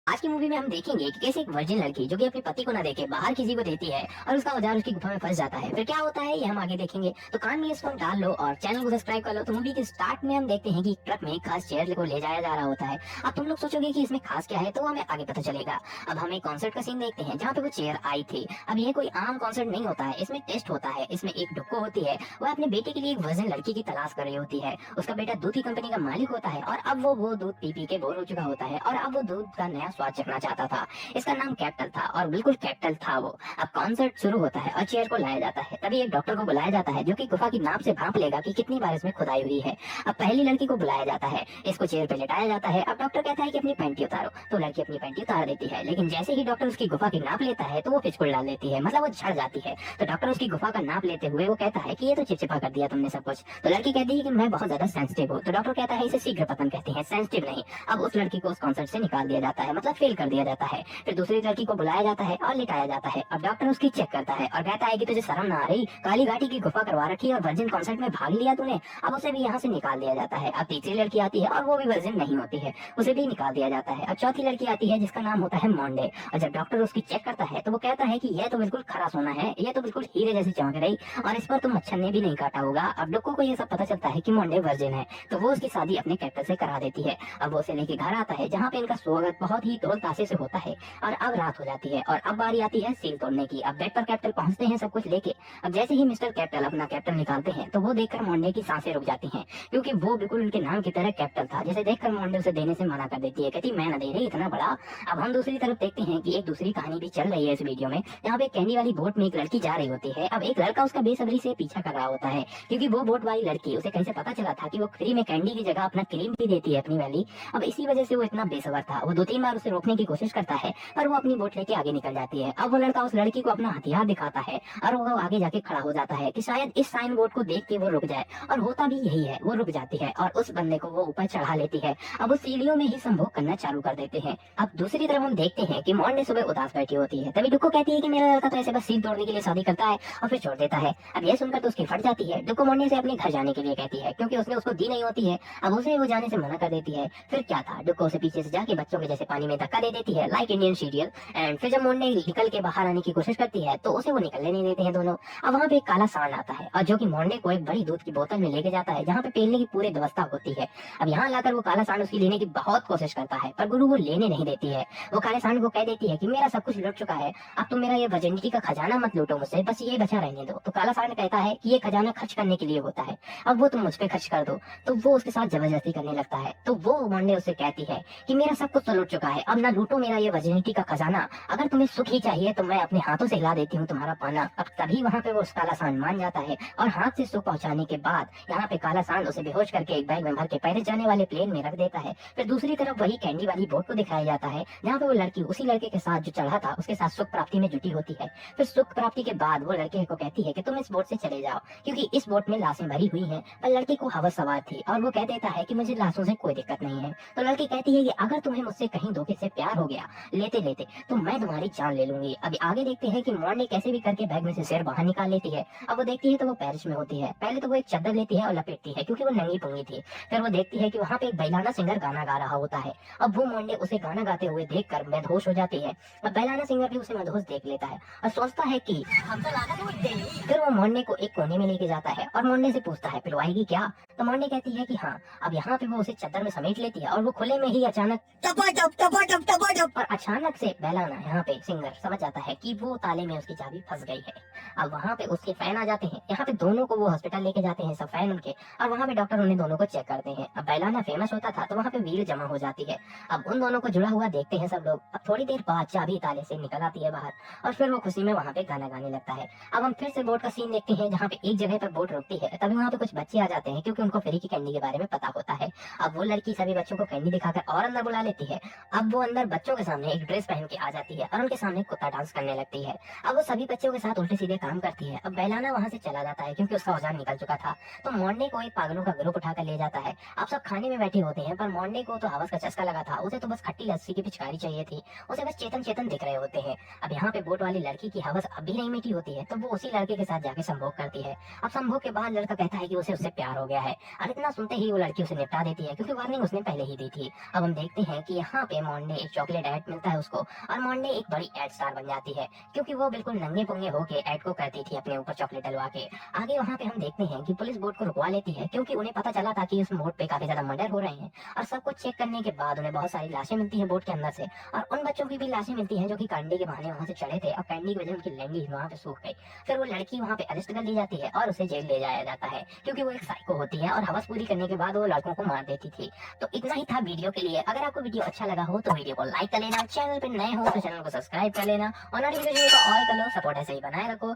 आज की मूवी में हम देखेंगे कि कैसे एक वर्जिन लड़की जो कि अपने पति को ना देके बाहर किसी को देती है और उसका औजार उसकी गुफा में फंस जाता है। फिर क्या होता है ये हम आगे देखेंगे। तो कान में ईयरफोन डाल लो और चैनल को सब्सक्राइब कर लो। तो मूवी के स्टार्ट में हम देखते हैं कि एक ट्रक में एक खास चेयर को ले जाया जा रहा होता है। अब तुम लोग सोचोगे कि इसमें खास क्या है, तो हमें आगे पता चलेगा। अब हम एक कॉन्सर्ट का सीन देखते हैं जहाँ पे वो चेयर आई थी। अब ये कोई आम कॉन्सर्ट नहीं होता है, इसमें टेस्ट होता है। इसमें एक डुक्को होती है, वह अपने बेटे के लिए एक वर्जिन लड़की की तलाश कर रही होती है। उसका बेटा दूध की कंपनी का मालिक होता है और अब वो दूध पी पी के बोर हो चुका होता है और अब वो दूध का नया स्वाद चखना चाहता था। इसका नाम कैपिटल था और बिल्कुल कैपिटल था वो। अब कॉन्सर्ट शुरू होता है और चेयर को लाया जाता है। तभी एक डॉक्टर को बुलाया जाता है जो कि गुफा की नाप से भांप लेगा कि कितनी बार इसमें खुदाई हुई है। अब पहली लड़की को बुलाया जाता है, इसको चेयर पे लेटाया जाता है। अब डॉक्टर कहता है कि अपनी पैंटी उतारो, तो लड़की अपनी पैंटी उतार देती है। लेकिन जैसे ही डॉक्टर उसकी गुफा की नाप लेता है तो वो पिचकुल डाल देती है, मतलब वो झड़ जाती है। तो डॉक्टर उसकी गुफा का नाप लेते हुए वो कहता है कि ये तो चिपचिपा कर दिया तुमने सब कुछ। तो लड़की कहती है कि मैं बहुत ज्यादा सेंसिटिव हूँ। तो डॉक्टर कहता है इसे शीघ्र पतन कहते हैं, सेंसिटिव नहीं। अब उस लड़की को उस कॉन्सर्ट से निकाल दिया जाता है, मतलब फेल कर दिया जाता है। फिर दूसरी लड़की को बुलाया जाता है और लिटाया जाता है। अब डॉक्टर उसकी चेक करता है और कहता है कि तुझे शर्म ना आ रही, काली घाटी की गुफा करवा रखी है और वर्जिन कॉन्सर्ट में भाग लिया तूने। अब उसे भी यहाँ से निकाल दिया जाता है। अब तीसरी लड़की आती है और वो भी वर्जिन नहीं होती है, उसे भी निकाल दिया जाता है। अब चौथी लड़की आती है जिसका नाम होता है मॉन्डे। और जब डॉक्टर उसकी चेक करता है तो वो कहता है कि यह तो बिल्कुल खरा सोना है, ये तो बिल्कुल हीरे जैसी चमक रही और इस पर तो मच्छर ने भी नहीं काटा होगा। अब डुक्को को ये सब पता चलता है कि मॉन्डे वर्जिन है, तो वो उसकी शादी अपने कैप्टन से करा देती है। अब वो उसे लेके घर आता है जहाँ पे इनका स्वागत बहुत ही ढोल ताशे से होता है। और अब रात हो जाती है और अब बारी आती है सील तोड़ने की। अब बेड पर कैप्टन पहुंचते हैं सब कुछ लेके। अब जैसे ही मिस्टर कैप्टन अपना कैप्टन निकालते हैं तो वो देखकर मॉन्डे की सांसें रुक जाती हैं, क्योंकि वो बिल्कुल उनके नाम की तरह कैप्टन था, जिसे देखकर मॉन्डे उसे देने से मना कर देती है, कहती मैं न दे रही इतना बड़ा। अब हम दूसरी तरफ देखते हैं कि एक दूसरी कहानी भी चल रही है इस वीडियो में, जहाँ पे कैंडी वाली बोट में एक लड़की जा रही होती है। अब एक लड़का उसका बेसब्री से पीछा कर रहा होता है, क्योंकि वो बोट वाली लड़की उसे कहीं से पता चला था कि वो फ्री में कैंडी की जगह अपना क्रीम भी देती है अपनी वाली। अब इसी वजह से वो इतना बेसब्र था, वो 2-3 बार उसे रोकने की कोशिश करता है पर वो अपनी बोट लेके आगे निकल जाती है। अब वो लड़का उस लड़की को अपना हथियार दिखाता है और वो आगे जाके खड़ा हो जाता है कि शायद इस साइन बोर्ड को देख के वो रुक जाए, और होता भी यही है, वो रुक जाती है और उस बंदे को वो ऊपर चढ़ा लेती है। अब वो सीढ़ियों में ही संभोग करना चालू कर देते हैं। अब दूसरी तरफ हम देखते हैं कि मॉन्डे सुबह उदास बैठी होती है। तभी डुक्को कहती है कि मेरा लड़का तो ऐसे बस सील तोड़ने के लिए शादी करता है और फिर छोड़ देता है। अब यह सुनकर तो उसकी फट जाती है। डुक्को मॉन्डे से अपने घर जाने के लिए कहती है, क्योंकि उसने उसको दी नहीं होती है। अब उसे वो जाने से मना कर देती है। फिर क्या था, डुक्को उसे पीछे से जाके बच्चों के जैसे पानी में धक्का दे देती है, लाइक इंडियन सीरियल। एंड फिर जब मॉन्डे निकल के बाहर आने की कोशिश करती है तो उसे वो निकलने नहीं देते हैं दोनों। अब वहाँ पे एक काला सांड आता है और जो कि मॉन्डे को एक बड़ी दूध की बोतल में लेके जाता है जहाँ पे पीने की पूरी व्यवस्था होती है। अब यहाँ लाकर वो काला सांड उसकी लेने की बहुत कोशिश करता है, पर गुरु वो लेने नहीं देती है। वो काले सांड को कह देती है कि मेरा सब कुछ लुट चुका है, अब तुम मेरा ये वर्जिनिटी का खजाना मत लूटो मुझसे, बस ये बचा रहने दो। तो काला सांड कहता है कि ये खजाना खर्च करने के लिए होता है, अब वो तुम मुझ पे खर्च कर दो। तो वो उसके साथ जबरदस्ती करने लगता है। तो वो मॉन्डे उससे कहती है कि मेरा सब कुछ तो लुट चुका है, अब ना लूटो मेरा ये वर्जिनिटी का खजाना, अगर तुम्हें सुख ही चाहिए तो मैं अपने हाथों से हिला देती हूँ तुम्हारा पाना। अब तभी वहाँ पे वो काला सांड मान जाता है और हाथ से सुख पहुंचाने के बाद यहाँ पे काला सांड उसे बेहोश करके एक बैग में भर के पेरिस जाने वाले प्लेन में रख देता है। फिर दूसरी तरफ वही कैंडी वाली बोट को दिखाया जाता है जहाँ पे वो लड़की उसी लड़के के साथ जो चढ़ा था उसके साथ सुख प्राप्ति में जुटी होती है। फिर सुख प्राप्ति के बाद वो लड़के को कहती है कि तुम इस बोट से चले जाओ, क्योंकि इस बोट में लाशें भरी हुई हैं। पर लड़के को हवस सवार थी और वो कह देता है कि मुझे लाशों से कोई दिक्कत नहीं है। तो लड़की कहती है कि अगर तुम्हें मुझसे कहीं धोखे से प्यार हो गया लेते लेते तो मैं तुम्हारी जान ले लूंगी। अभी आगे देखते हैं कि मॉन्डे कैसे भी करके बैग में से सिर बाहर निकाल लेती है। अब वो देखती है तो वो पेरिस में होती है। पहले तो वो एक चादर लेती है और लपेटती है, क्योंकि वो नंगी पुंगी थी। फिर वो देखती है कि वहाँ पे एक बैलाना सिंगर गाना गा रहा होता है। अब वो मॉन्डे उसे गाना गाते हुए देखकर मदहोश हो जाती है। अब बैलाना सिंगर भी उसे मदहोश देख लेता है और सोचता है कि हम तो लाना तो दे। फिर वो मॉन्डे को एक कोने में लेके जाता है और मॉन्डे से पूछता है पिलवाएगी क्या। तो मॉन्डे कहती है कि हाँ। अब यहाँ पे वो उसे चादर में समेट लेती है और वो खुले में ही अचानक टपाटप टपाटप टपाटप, और अचानक से बैलाना यहाँ पे सिंगर समझ जाता है कि वो ताले में उसकी चाबी फंस गई है। अब वहाँ पे उसके फैन आ जाते हैं। यहाँ पे दोनों को वो हॉस्पिटल लेके जाते हैं, सब फैन उनके, और वहाँ पे डॉक्टर उन्हें दोनों को चेक करते हैं। अब बैलाना फेमस होता था तो वहाँ पे भीड़ जमा हो जाती है। अब उन दोनों को जुड़ा हुआ देखते हैं सब लोग। अब थोड़ी देर बाद चाबी ताले से निकल आती है बाहर और फिर वो खुशी में वहाँ पे गाना गाने लगता है। अब हम फिर से बोट का सीन देखते हैं जहाँ पे एक जगह पर बोट रुकती है। तभी वहाँ पे कुछ बच्चे आ जाते हैं, क्योंकि उनको फ्री की कैंडी के बारे में पता होता है। अब वो लड़की सभी बच्चों को कैंडी दिखाकर और अंदर बुला लेती है। अब वो अंदर बच्चों के सामने एक ड्रेस पहन के आ जाती है और उनके सामने कुत्ता डांस करने लगती है। अब वो सभी बच्चों के साथ उल्टे सीधे काम करती है। अब बैलाना वहाँ से चला जाता है क्योंकि उसका औजार निकल चुका था। तो मॉन्डे को एक पागलों का ग्रुप उठाकर ले जाता है। अब सब खाने में बैठे होते हैं, पर मॉन्डे को तो हवस का चस्का लगा था। उसे तो बस खट्टी लस्सी की पिचकारी चाहिए थी, उसे बस चेतन चेतन दिख रहे होते हैं। अब यहाँ पे बोट वाली लड़की की हवस अब भी नहीं मिटी होती है, तो वो उसी लड़के के साथ जाके संभोग करती है। अब संभोग के बाद लड़का कहता है कि उसे उससे प्यार हो गया है और इतना सुनते ही वो लड़की उसे निपटा देती है, क्योंकि वार्निंग उसने पहले ही दी थी। अब हम देखते हैं कि यहाँ पे मॉन्डे एक चॉकलेट ऐड मिलता है उसको, और मॉन्डे एक बड़ी एड स्टार बन जाती है, क्योंकि वो बिल्कुल नंगे पुंगे होके ऐड को करती थी अपने ऊपर चॉकलेट डलवा के। आगे वहाँ पे हम देखते हैं कि पुलिस बोट को रुकवा लेती है, क्योंकि उन्हें पता चला था कि उस बोट पे काफी ज्यादा मर्डर हो रहे हैं। और सब कुछ चेक करने के बाद उन्हें बहुत सारी लाशें मिलती हैं बोट के अंदर से, और उन बच्चों की भी लाशें मिलती हैं जो कि कैंडी के बहाने वहां से चढ़े थे, और कैंडी की वजह से उनकी लैंग्वेज वहां पे सूख गई। फिर वो लड़की वहां पे अरेस्ट कर ली जाती है और उसे जेल ले जाया जाता है, क्योंकि वो एक साइको होती है और हवस पूरी करने के बाद वो लड़कों को मार देती थी। तो इतना ही था वीडियो के लिए। अगर आपको वीडियो अच्छा लगा हो तो वीडियो को लाइक कर लेना, चैनल पे नए हो तो चैनल को सब्सक्राइब कर लेना, और नोटिफिकेशन को ऑल कर लो। सपोर्ट ऐसे ही बनाए रखो।